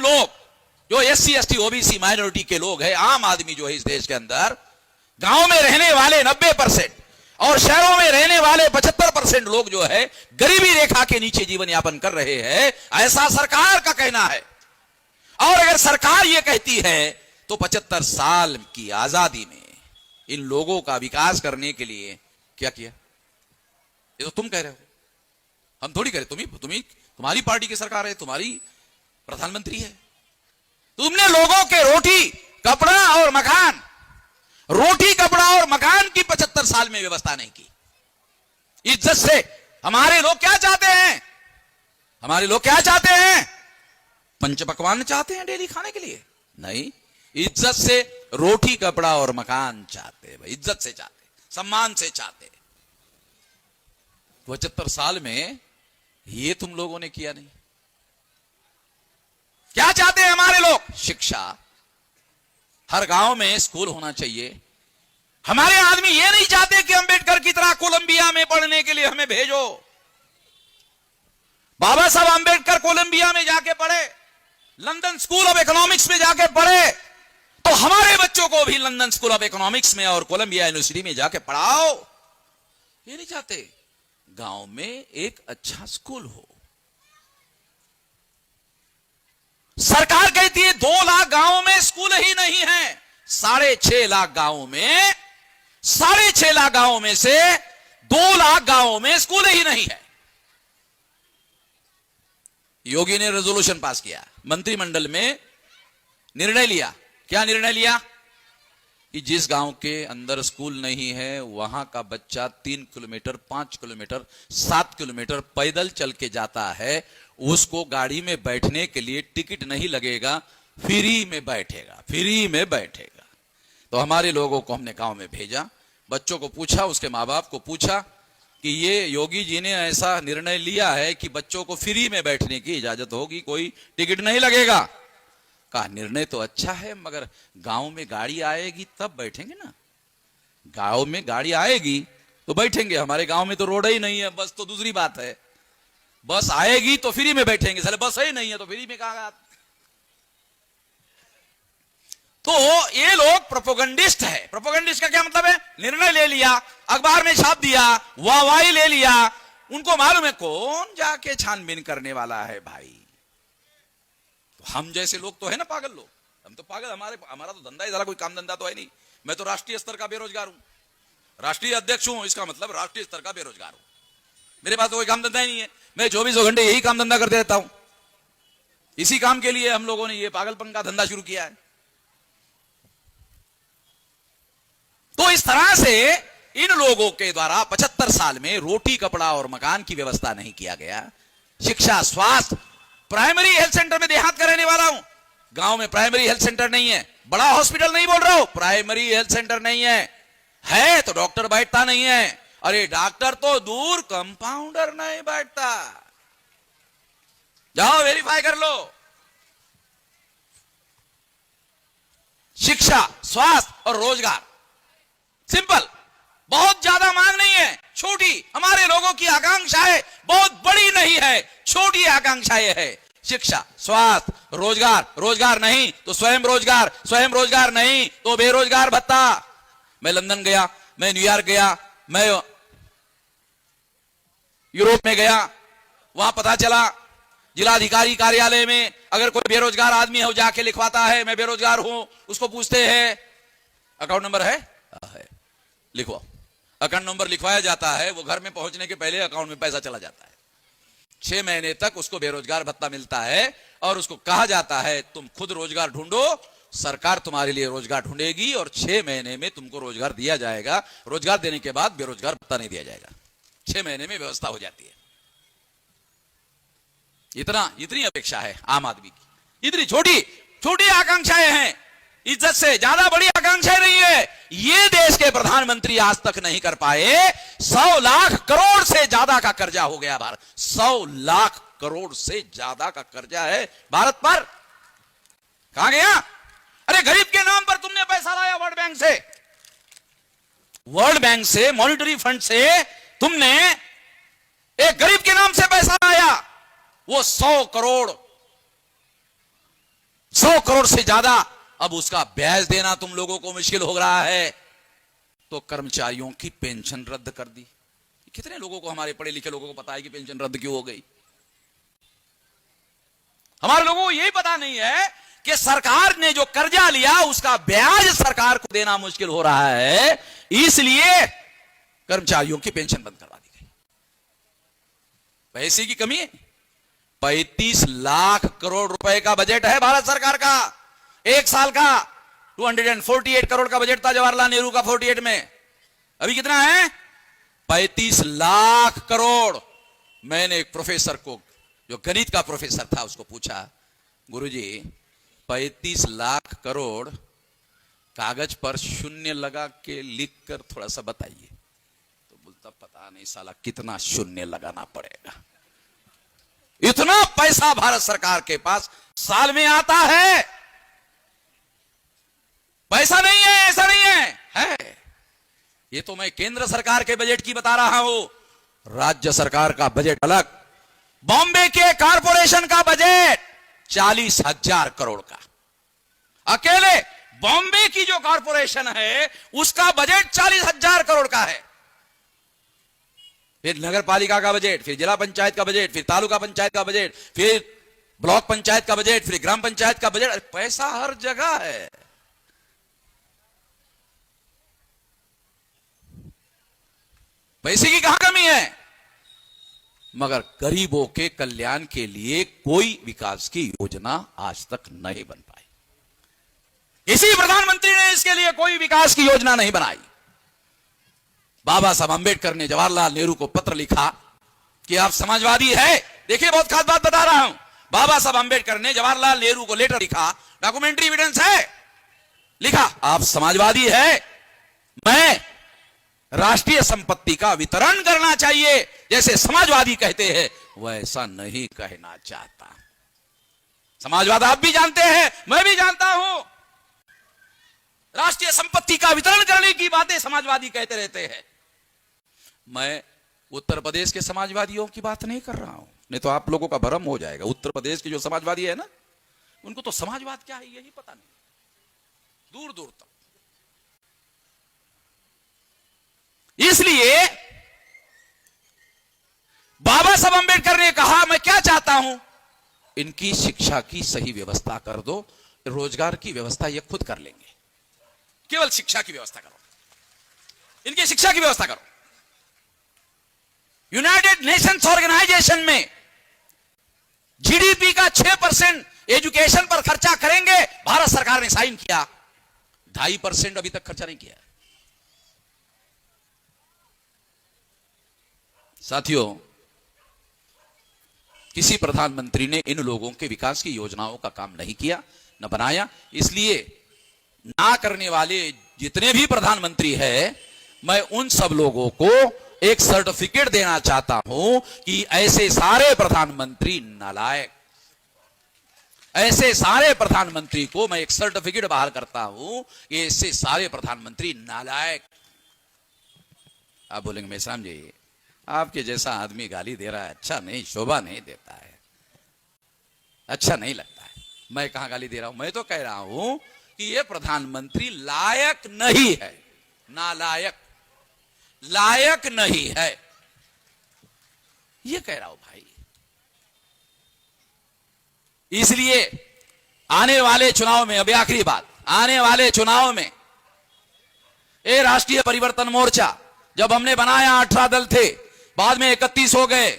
आम लोग जो SC ST OBC माइनॉरिटी के लोग हैं, आम आदमी जो है इस देश के अंदर, गांव में रहने वाले 90% और शहरों में रहने वाले 75% लोग जो है गरीबी रेखा के नीचे जीवन यापन कर रहे हैं, ऐसा सरकार का कहना है। और अगर सरकार यह कहती है तो 75 साल की आजादी में इन लोगों का विकास करने के लिए क्या किया? ये तो तुम कह रहे हो, हम थोड़ी कह रहे। तुम्हारी पार्टी की सरकार है, तुम्हारी प्रधानमंत्री है। तुमने लोगों के रोटी कपड़ा और मकान, रोटी कपड़ा और मकान की 75 साल में व्यवस्था नहीं की। इज्जत से हमारे लोग क्या चाहते हैं? हमारे लोग क्या चाहते हैं? पंचपकवान चाहते हैं डेली खाने के लिए? नहीं, इज्जत से रोटी कपड़ा और मकान चाहते हैं। इज्जत से चाहते, सम्मान से चाहते। 75 साल में ये तुम लोगों ने किया नहीं। क्या चाहते हैं हमारे लोग? शिक्षा, हर गांव में स्कूल होना चाहिए। हमारे आदमी ये नहीं चाहते कि अंबेडकर की तरह कोलंबिया में पढ़ने के लिए हमें भेजो। बाबा साहब अंबेडकर कोलंबिया में जाके पढ़े, लंदन स्कूल ऑफ इकोनॉमिक्स में जाके पढ़े, तो हमारे बच्चों को भी लंदन स्कूल ऑफ इकोनॉमिक्स में और कोलंबिया यूनिवर्सिटी में जाके पढ़ाओ। ये नहीं चाहते। गांव में एक अच्छा स्कूल हो। सरकार कहती है 2 लाख गांवों में स्कूल ही नहीं है। 6.5 लाख गांवों में, 6.5 लाख गांवों में से 2 लाख गांवों में स्कूल ही नहीं है। योगी ने रेजोल्यूशन पास किया, मंत्रिमंडल में निर्णय लिया। क्या निर्णय लिया? कि जिस गांव के अंदर स्कूल नहीं है वहां का बच्चा 3 किलोमीटर, 5 किलोमीटर, 7 किलोमीटर पैदल चल के जाता है, उसको गाड़ी में बैठने के लिए टिकट नहीं लगेगा, फ्री में बैठेगा, फ्री में बैठेगा। तो हमारे लोगों को हमने गांव में भेजा, बच्चों को पूछा, उसके माँ बाप को पूछा कि ये योगी जी ने ऐसा निर्णय लिया है कि बच्चों को फ्री में बैठने की इजाजत होगी, कोई टिकट नहीं लगेगा। कहा निर्णय तो अच्छा है, मगर गांव में गाड़ी आएगी तब बैठेंगे ना। गांव में गाड़ी आएगी तो बैठेंगे। हमारे गांव में तो रोड ही नहीं है, बस तो दूसरी बात है। बस आएगी तो फ्री में बैठेंगे, साले बस ही नहीं है तो फ्री में कहां? तो ये लोग प्रोपोगंडिस्ट है। प्रोपोगंडिस्ट का क्या मतलब है? निर्णय ले लिया, अखबार में छाप दिया, वाहवाही ले लिया, उनको मालूम है कौन जाके छानबीन करने वाला है भाई। तो हम जैसे लोग तो है ना पागल लोग, हम तो पागल, हमारा तो धंधा ही जरा कोई काम धंधा तो है नहीं। मैं तो राष्ट्रीय स्तर का बेरोजगार हूं, राष्ट्रीय अध्यक्ष हूं, इसका मतलब राष्ट्रीय स्तर का बेरोजगार हूं। मेरे पास तो कोई काम धंधा ही नहीं है, मैं 24 घंटे यही काम धंधा करते रहता हूं। इसी काम के लिए हम लोगों ने ये पागलपन का धंधा शुरू किया है। तो इस तरह से इन लोगों के द्वारा 75 साल में रोटी कपड़ा और मकान की व्यवस्था नहीं किया गया। शिक्षा, स्वास्थ्य, प्राइमरी हेल्थ सेंटर में देहात का रहने वाला हूं, गांव में प्राइमरी हेल्थ सेंटर नहीं है। बड़ा हॉस्पिटल नहीं बोल रहा हूं, प्राइमरी हेल्थ सेंटर नहीं है तो डॉक्टर बैठता नहीं है। अरे डॉक्टर तो दूर, कंपाउंडर नहीं बैठता। जाओ वेरीफाई कर लो। शिक्षा, स्वास्थ्य और रोजगार, सिंपल, बहुत ज्यादा मांग नहीं है, छोटी। हमारे लोगों की आकांक्षाएं बहुत बड़ी नहीं है, छोटी आकांक्षाएं है। शिक्षा, स्वास्थ्य, रोजगार, रोजगार नहीं तो स्वयं रोजगार, स्वयं रोजगार नहीं तो बेरोजगार भत्ता। मैं लंदन गया, मैं न्यूयॉर्क गया, मैं यूरोप में गया, वहां पता चला जिलाधिकारी कार्यालय में अगर कोई बेरोजगार आदमी है वो जाके लिखवाता है मैं बेरोजगार हूं। उसको पूछते हैं अकाउंट नंबर है, लिखवाओ। अकाउंट नंबर लिखवाया जाता है, वो घर में पहुंचने के पहले अकाउंट में पैसा चला जाता है। 6 महीने तक उसको बेरोजगार भत्ता मिलता है और उसको कहा जाता है तुम खुद रोजगार ढूंढो, सरकार तुम्हारे लिए रोजगार ढूंढेगी और 6 महीने में तुमको रोजगार दिया जाएगा। रोजगार देने के बाद बेरोजगार भत्ता नहीं दिया जाएगा। 6 महीने में व्यवस्था हो जाती है। इतनी अपेक्षा है आम आदमी की, इतनी छोटी छोटी आकांक्षाएं हैं। इज्जत से ज्यादा बड़ी आकांक्षाएं नहीं है। ये देश के प्रधानमंत्री आज तक नहीं कर पाए। 100 लाख करोड़ से ज्यादा का कर्जा हो गया भारत। 100 लाख करोड़ से ज्यादा का कर्जा है भारत पर। कहां गया? अरे गरीब के नाम पर तुमने पैसा लाया वर्ल्ड बैंक से, वर्ल्ड बैंक से, मॉनिटरी फंड से तुमने एक गरीब के नाम से पैसा लाया। वो 100 करोड़ 100 करोड़ से ज्यादा अब उसका ब्याज देना तुम लोगों को मुश्किल हो रहा है। तो कर्मचारियों की पेंशन रद्द कर दी। कितने लोगों को, हमारे पढ़े लिखे लोगों को पता है कि पेंशन रद्द क्यों हो गई? हमारे लोगों को यही पता नहीं है कि सरकार ने जो कर्जा लिया उसका ब्याज सरकार को देना मुश्किल हो रहा है, इसलिए कर्मचारियों की पेंशन बंद करवा दी गई। पैसे की कमी है। 35 लाख करोड़ रुपए का बजट है भारत सरकार का, एक साल का। 248 करोड़ का बजट था जवाहरलाल नेहरू का 48 में। अभी कितना है? 35 लाख करोड़। मैंने एक प्रोफेसर को, जो गणित का प्रोफेसर था, उसको पूछा, गुरुजी 35 लाख करोड़ कागज पर शून्य लगा के लिख कर थोड़ा सा बताइए। तो बोलता, पता नहीं साला कितना शून्य लगाना पड़ेगा। इतना पैसा भारत सरकार के पास साल में आता है। पैसा नहीं है ऐसा नहीं है। ये तो मैं केंद्र सरकार के बजट की बता रहा हूं। राज्य सरकार का बजट अलग। बॉम्बे के कारपोरेशन का बजट 40,000 करोड़ का। अकेले बॉम्बे की जो कारपोरेशन है उसका बजट 40,000 करोड़ का है। फिर नगर पालिका का बजट, फिर जिला पंचायत का बजट, फिर तालुका पंचायत का बजट, फिर ब्लॉक पंचायत का बजट, फिर ग्राम पंचायत का बजट। पैसा हर जगह है। पैसे की कहां कमी है? मगर गरीबों के कल्याण के लिए कोई विकास की योजना आज तक नहीं बन पाई। किसी प्रधानमंत्री ने इसके लिए कोई विकास की योजना नहीं बनाई। बाबा साहब अंबेडकर ने जवाहरलाल नेहरू को पत्र लिखा कि आप समाजवादी है। देखिए, बहुत खास बात बता रहा हूं। बाबा साहब अंबेडकर ने जवाहरलाल नेहरू को लेटर लिखा, डॉक्यूमेंट्री एविडेंस है, लिखा आप समाजवादी है, मैं राष्ट्रीय संपत्ति का वितरण करना चाहिए जैसे समाजवादी कहते हैं, वैसा नहीं कहना चाहता। समाजवाद आप भी जानते हैं, मैं भी जानता हूं। राष्ट्रीय संपत्ति का वितरण करने की बातें समाजवादी कहते रहते हैं। मैं उत्तर प्रदेश के समाजवादियों की बात नहीं कर रहा हूं, नहीं तो आप लोगों का भ्रम हो जाएगा। उत्तर प्रदेश के जो समाजवादी है ना, उनको तो समाजवाद क्या है यही पता नहीं, दूर दूर तक। इसलिए बाबा साहब अंबेडकर ने कहा, मैं क्या चाहता हूं, इनकी शिक्षा की सही व्यवस्था कर दो, रोजगार की व्यवस्था ये खुद कर लेंगे, केवल शिक्षा की व्यवस्था करो, इनकी शिक्षा की व्यवस्था करो। यूनाइटेड नेशंस ऑर्गेनाइजेशन में जीडीपी का 6% एजुकेशन पर खर्चा करेंगे, भारत सरकार ने साइन किया। 2.5% अभी तक खर्चा नहीं किया। साथियों, किसी प्रधानमंत्री ने इन लोगों के विकास की योजनाओं का काम नहीं किया, न बनाया। इसलिए ना करने वाले जितने भी प्रधानमंत्री हैं, मैं उन सब लोगों को एक सर्टिफिकेट देना चाहता हूं कि ऐसे सारे प्रधानमंत्री नालायक, ऐसे सारे प्रधानमंत्री को मैं एक सर्टिफिकेट बाहर करता हूं कि ऐसे सारे प्रधानमंत्री नालायक। आप बोलेंगे मेश्राम जी, आपके जैसा आदमी गाली दे रहा है, अच्छा नहीं, शोभा नहीं देता है, अच्छा नहीं लगता है। मैं कहां गाली दे रहा हूं? मैं तो कह रहा हूं कि यह प्रधानमंत्री लायक नहीं है, नालायक, लायक नहीं है, यह कह रहा हूं भाई। इसलिए आने वाले चुनाव में, अभी आखिरी बात, आने वाले चुनाव में ये राष्ट्रीय परिवर्तन मोर्चा जब हमने बनाया 18 दल थे, बाद में 31 हो गए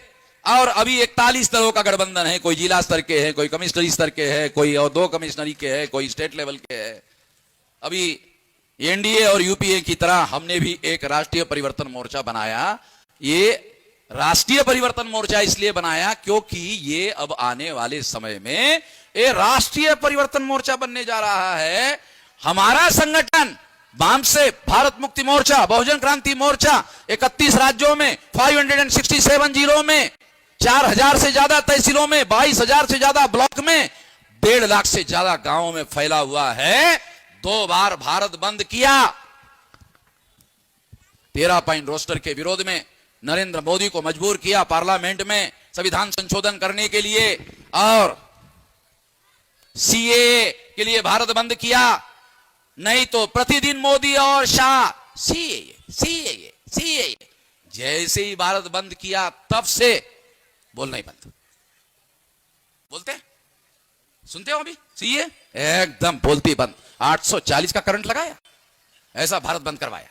और अभी 41 दलों का गठबंधन है। कोई जिला स्तर के हैं, कोई कमिश्नरी स्तर के हैं, कोई और 2 कमिश्नरी के हैं, कोई स्टेट लेवल के हैं। अभी एनडीए और यूपीए की तरह हमने भी एक राष्ट्रीय परिवर्तन मोर्चा बनाया। ये राष्ट्रीय परिवर्तन मोर्चा इसलिए बनाया क्योंकि ये अब आने वाले समय में ये राष्ट्रीय परिवर्तन मोर्चा बनने जा रहा है। हमारा संगठन वाम से भारत मुक्ति मोर्चा, बहुजन क्रांति मोर्चा 31 राज्यों में, 567 जिलों में, 4,000 से ज्यादा तहसीलों में, 22,000 से ज्यादा ब्लॉक में, 1.5 लाख से ज्यादा गांवों में फैला हुआ है। 2 बार भारत बंद किया। 13 पॉइंट रोस्टर के विरोध में नरेंद्र मोदी को मजबूर किया पार्लियामेंट में संविधान संशोधन करने के लिए, और सीए के लिए भारत बंद किया, नहीं तो प्रतिदिन मोदी और शाह सीए। जैसे ही भारत बंद किया तब से बोलना ही बंद। बोलते सुनते हो अभी सीए एकदम बोलती बंद। 840 का करंट लगाया, ऐसा भारत बंद करवाया।